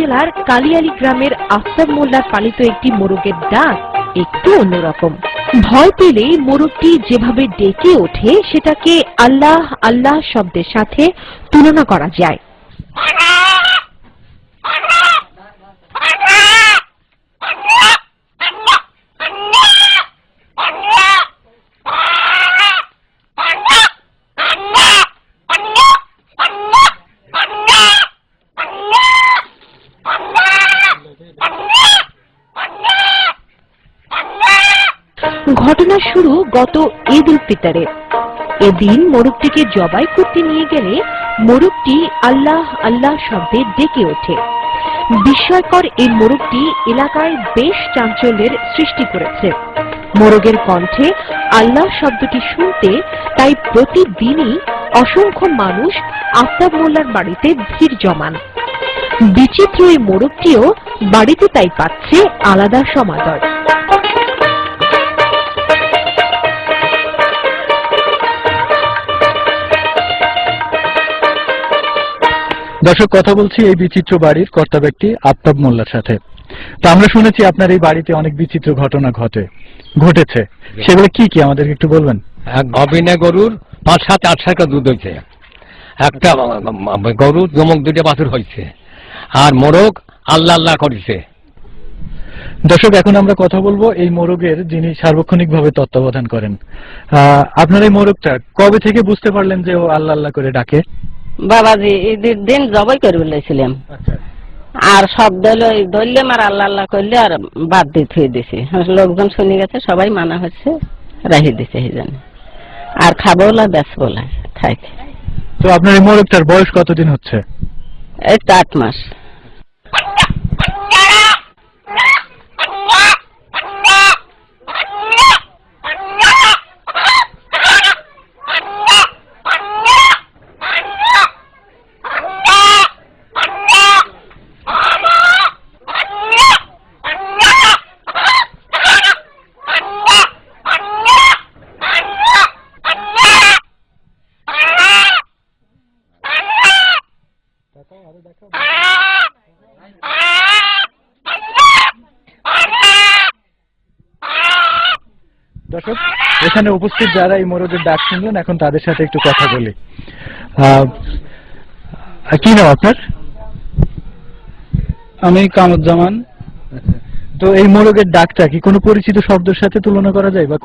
উপজেলার কালিয়ালী গ্রামের আফতাব মোল্লার পালিত একটি মোরগের ডাক একটু অন্যরকম। ভয় পেলেই মোরগটি যেভাবে ডেকে ওঠে সেটাকে আল্লাহ আল্লাহ শব্দের সাথে তুলনা করা যায়। ঘটনা শুরু গত ঈদ উল ফিতরে। এদিন মোরগটিকে জবাই করতে নিয়ে গেলে মোরগটি আল্লাহ আল্লাহ শব্দে ডেকে ওঠে। বিস্ময়কর এই মোরগটি এলাকায় বেশ চাঞ্চল্যের সৃষ্টি করেছে। মোরগের কণ্ঠে আল্লাহ শব্দটি শুনতে তাই প্রতিদিনই অসংখ্য মানুষ আফতাব মোল্লার বাড়িতে ভিড় জমান। বিচিত্র এই মোরগটিও বাড়িতে তাই পাচ্ছে আলাদা সমাদর। দর্শক, কথা বলছি এই বিচিত্র বাড়ির কর্তা ব্যক্তি আফতাব মোল্লার সাথে। তো আমরা শুনেছি আপনার এই বাড়িতে অনেক বিচিত্র ঘটনা ঘটেছে, সেগুলো কি কি আমাদেরকে একটু বলবেন? অবিনে গরুর ৫-৭-৮ দুধ হয়েছে, একটা গরুর জমক 2টা বাছুর হয়েছে, আর মোরগ আল্লাহ আল্লাহ করেছে। দর্শক, এখন আমরা কথা বলবো এই মোরগের যিনি সার্বক্ষণিকভাবে তত্ত্বাবধান করেন। আপনার এই মোরগটা কবে থেকে বুঝতে পারলেন যে ও আল্লাহ আল্লাহ করে ডাকে? বাবাজি ঈদের দিন জবাই করে বলেছিলাম, আর সব ধরলাম আর আল্লাহ আল্লাহ করলে আর বাদ দিয়ে থুয়ে দিছি। লোকজন শুনে গেছে, সবাই মানা হচ্ছে, রাহি দিছে এই জন্য। আর খাবো না বেচবো না, থাকে। তো আপনার এই মোরগটার বয়স কতদিন হচ্ছে? এই তো 8 মাস। দর্শক, এখানে উপস্থিত যারা এই মোরগের ডাক শুনলেন, এখন তাদের সাথে একটু কথা বলি। কি নাম আপনার? আমি কামরুজ্জামান। তো এই মোরগের ডাকটা কি কোনো পরিচিত শব্দের সাথে তুলনা করা যায় বা